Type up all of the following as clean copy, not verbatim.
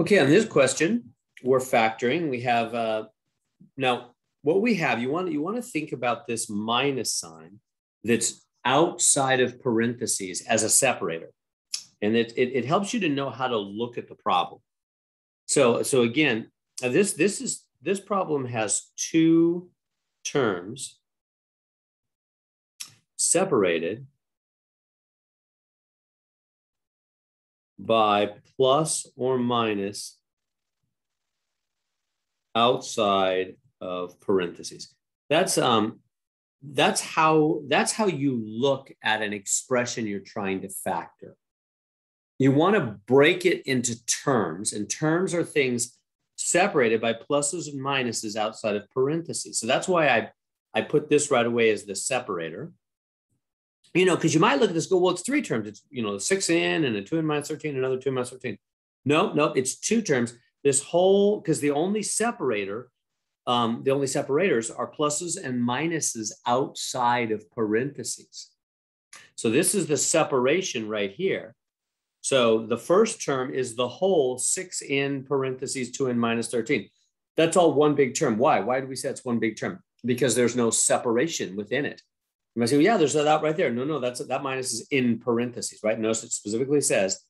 Okay, on this question, we're factoring. We have now what we have. You want to think about this minus sign that's outside of parentheses as a separator, and it helps you to know how to look at the problem. So again, this problem has two terms separated by plus or minus outside of parentheses. That's how you look at an expression you're trying to factor. You want to break it into terms, and terms are things separated by pluses and minuses outside of parentheses. So that's why I put this right away as the separator. You know, because you might look at this and go, well, it's three terms. It's, you know, 6n and a 2n minus 13, another 2n minus 13. No, it's two terms. This whole, because the only separators are pluses and minuses outside of parentheses. So this is the separation right here. So the first term is the whole 6n parentheses 2n minus 13. That's all one big term. Why? Why do we say it's one big term? Because there's no separation within it. You might say, well, yeah, there's that right there. No, that minus is in parentheses, right? Notice it specifically says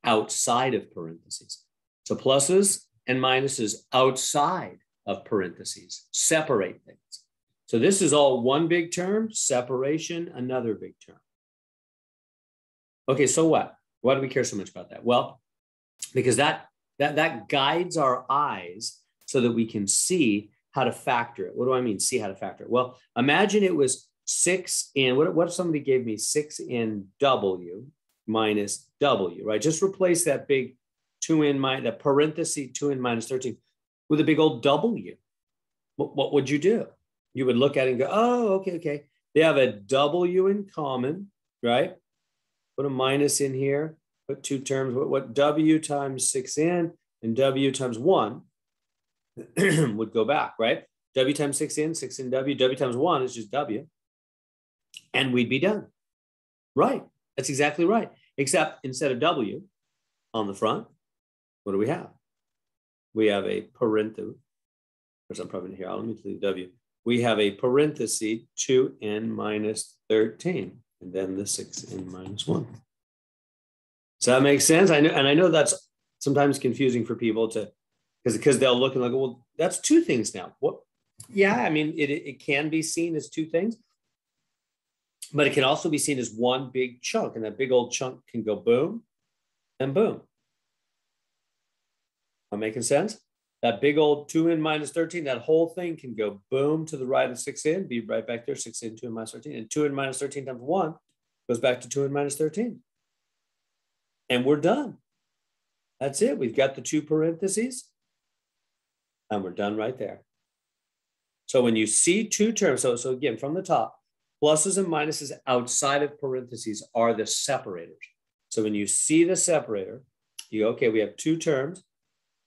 outside of parentheses. So pluses and minuses outside of parentheses separate things. So this is all one big term, separation, another big term. Okay, so what? Why do we care so much about that? Well, because that guides our eyes so that we can see how to factor it. What do I mean, see how to factor it? Well, imagine it was 6n, what if somebody gave me 6n w minus w, right? Just replace that big 2n minus, that parenthesis 2n minus 13 with a big old w. What would you do? You would look at it and go, oh, okay. They have a w in common, right? Put a minus in here, put two terms, what w times 6n and w times 1 would go back, right? W times 6n, 6n w times 1 is just w. And we'd be done. Right. That's exactly right. Except instead of W on the front, what do we have? We have a parenthesis. There's I'm probably here. Let me leave W. We have a parenthesis 2n minus 13, and then the 6n minus 1. Does that make sense? I know that's sometimes confusing for people because they'll look and they'll go, well, that's two things now. What? Yeah, I mean, it can be seen as two things. But it can also be seen as one big chunk, and that big old chunk can go boom and boom. Am I making sense? That big old 2n minus 13, that whole thing can go boom to the right of 6n, be right back there, 6n, 2n minus 13, and 2n minus 13 times 1 goes back to 2n minus 13. And we're done. That's it. We've got the two parentheses, and we're done right there. So when you see two terms, so again, from the top, pluses and minuses outside of parentheses are the separators. So when you see the separator, you go, okay, we have two terms.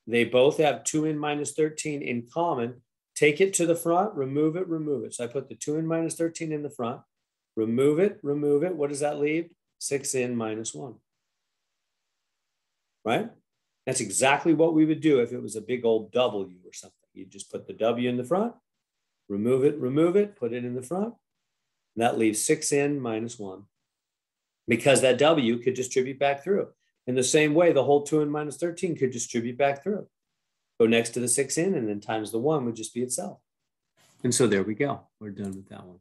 They both have 2n minus 13 in common. Take it to the front, remove it. So I put the 2n minus 13 in the front, remove it. What does that leave? 6n minus 1. Right? That's exactly what we would do if it was a big old W or something. You just put the W in the front, remove it, put it in the front. And that leaves 6n minus 1 because that W could distribute back through. In the same way, the whole 2n minus 13 could distribute back through. Go next to the 6n and then times the 1 would just be itself. And so there we go. We're done with that one.